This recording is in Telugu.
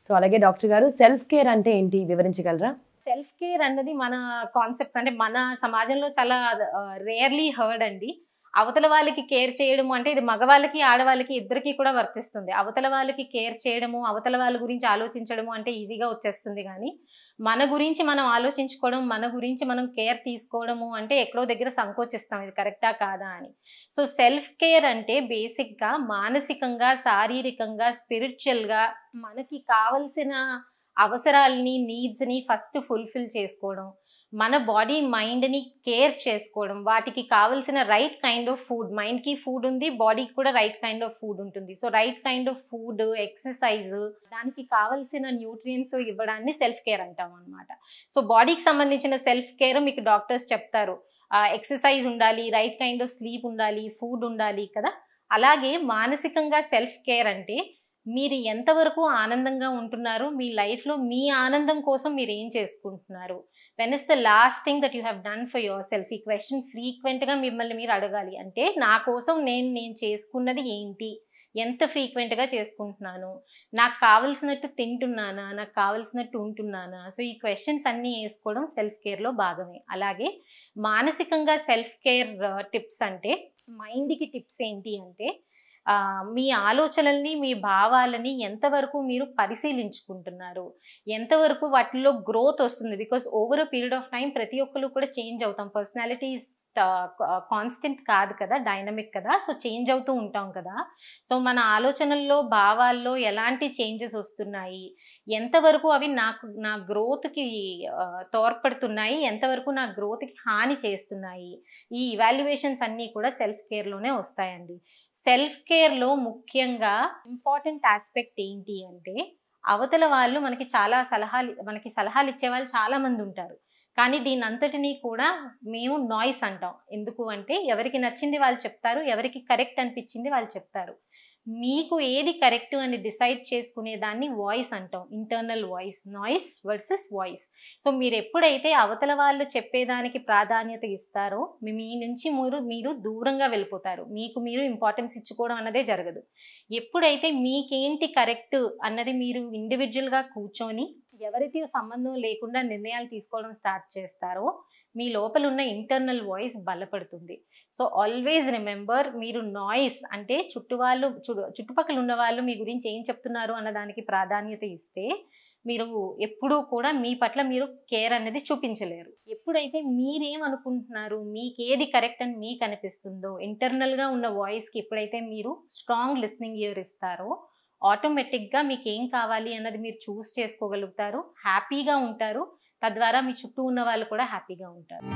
సో అలాగే డాక్టర్ గారు సెల్ఫ్ కేర్ అంటే ఏంటి వివరించగలరా? సెల్ఫ్ కేర్ అన్నది మన కాన్సెప్ట్, అంటే మన సమాజంలో చాలా రేర్లీ హర్డ్ అండి. అవతల వాళ్ళకి కేర్ చేయడము అంటే ఇది మగవాళ్ళకి ఆడవాళ్ళకి ఇద్దరికి కూడా వర్తిస్తుంది. అవతల వాళ్ళకి కేర్ చేయడము, అవతల వాళ్ళ గురించి ఆలోచించడము అంటే ఈజీగా వచ్చేస్తుంది, కానీ మన గురించి మనం ఆలోచించుకోవడం, మన గురించి మనం కేర్ తీసుకోవడము అంటే ఎక్కడో దగ్గర సంకోచిస్తాం, ఇది కరెక్టా కాదా అని. సో సెల్ఫ్ కేర్ అంటే బేసిక్గా మానసికంగా, శారీరకంగా, స్పిరిచువల్గా మనకి కావలసిన అవసరాలని, నీడ్స్ని ఫస్ట్ ఫుల్ఫిల్ చేసుకోవడం, మన బాడీ మైండ్ని కేర్ చేసుకోవడం, వాటికి కావాల్సిన రైట్ కైండ్ ఆఫ్ ఫుడ్, మైండ్కి ఫుడ్ ఉంది, బాడీకి కూడా రైట్ కైండ్ ఆఫ్ ఫుడ్ ఉంటుంది. So right kind of food, exercise, దానికి కావాల్సిన న్యూట్రియంట్స్ ఇవ్వడాన్ని సెల్ఫ్ కేర్ అంటాం అనమాట. సో బాడీకి సంబంధించిన సెల్ఫ్ కేర్ మీకు డాక్టర్స్ చెప్తారు, ఎక్సర్సైజ్ ఉండాలి, రైట్ కైండ్ ఆఫ్ స్లీప్ ఉండాలి, ఫుడ్ ఉండాలి కదా. అలాగే మానసికంగా సెల్ఫ్ కేర్ అంటే మీరు ఎంతవరకు ఆనందంగా ఉంటున్నారు, మీ లైఫ్లో మీ ఆనందం కోసం మీరు ఏం చేసుకుంటున్నారు, when is the last thing that you have done for your self. ఈ క్వశ్చన్ ఫ్రీక్వెంట్గా మిమ్మల్ని మీరు అడగాలి. అంటే నా కోసం నేను చేసుకున్నది ఏంటి, ఎంత ఫ్రీక్వెంట్గా చేసుకుంటున్నాను, నాకు కావలసినట్టు తింటున్నానా, నాకు కావలసినట్టు ఉంటున్నానా. సో ఈ క్వశ్చన్స్ అన్నీ వేసుకోవడం సెల్ఫ్ కేర్లో భాగమే. అలాగే మానసికంగా సెల్ఫ్ కేర్ టిప్స్ అంటే, మైండ్కి టిప్స్ ఏంటి అంటే, మీ ఆలోచనల్ని, మీ భావాలని ఎంతవరకు మీరు పరిశీలించుకుంటున్నారు, ఎంతవరకు వాటిల్లో గ్రోత్ వస్తుంది. Because over a period of time ప్రతి ఒక్కరు కూడా చేంజ్ అవుతాం. పర్సనాలిటీ కాన్స్టెంట్ కాదు కదా, డైనమిక్ కదా. సో చేంజ్ అవుతూ ఉంటాం కదా. సో మన ఆలోచనల్లో, భావాల్లో ఎలాంటి చేంజెస్ వస్తున్నాయి, ఎంతవరకు అవి నా గ్రోత్కి తోడ్పడుతున్నాయి, ఎంతవరకు నా గ్రోత్కి హాని చేస్తున్నాయి, ఈ ఇవాల్యుయేషన్స్ అన్నీ కూడా సెల్ఫ్ కేర్లోనే వస్తాయండి. సెల్ఫ్ కేర్లో ముఖ్యంగా ఇంపార్టెంట్ ఆస్పెక్ట్ ఏంటి అంటే, అవతల వాళ్ళు మనకి సలహాలు ఇచ్చే వాళ్ళు చాలామంది ఉంటారు. కానీ దీని అంతటినీ కూడా మేము నాయిస్ అంటాం. ఎందుకు అంటే ఎవరికి నచ్చింది వాళ్ళు చెప్తారు, ఎవరికి కరెక్ట్ అనిపించింది వాళ్ళు చెప్తారు. మీకు ఏది కరెక్ట్ అని డిసైడ్ చేసుకునే దాన్ని వాయిస్ అంటాం, internal voice. Noise versus voice. So మీరు ఎప్పుడైతే అవతల వాళ్ళు చెప్పేదానికి ప్రాధాన్యత ఇస్తారో మీ నుంచి మీరు దూరంగా వెళ్ళిపోతారు. మీకు మీరు ఇంపార్టెన్స్ ఇచ్చుకోవడం అన్నదే జరగదు. ఎప్పుడైతే మీకేంటి కరెక్ట్ అన్నది మీరు ఇండివిజువల్గా కూర్చొని ఎవరితో సంబంధం లేకుండా నిర్ణయాలు తీసుకోవడం స్టార్ట్ చేస్తారో మీ లోపల ఉన్న ఇంటర్నల్ వాయిస్ బలపడుతుంది. సో ఆల్వేస్ రిమెంబర్, మీరు నాయిస్ అంటే చుట్టుపక్కల ఉన్న వాళ్ళు మీ గురించి ఏం చెప్తున్నారు అన్న దానికి ప్రాధాన్యత ఇస్తే మీరు ఎప్పుడూ కూడా మీ పట్ల మీరు కేర్ అనేది చూపించలేరు. ఎప్పుడైతే మీరేమనుకుంటున్నారు, మీకు ఏది కరెక్ట్ అని మీకు అనిపిస్తుందో, ఇంటర్నల్గా ఉన్న వాయిస్కి ఎప్పుడైతే మీరు స్ట్రాంగ్ లిస్నింగ్ ఇయర్ ఇస్తారో, ఆటోమేటిక్గా మీకు ఏం కావాలి అన్నది మీరు చూస్ చేసుకోగలుగుతారు, హ్యాపీగా ఉంటారు. తద్వారా మీ చుట్టూ ఉన్న వాళ్ళు కూడా హ్యాపీగా ఉంటారు.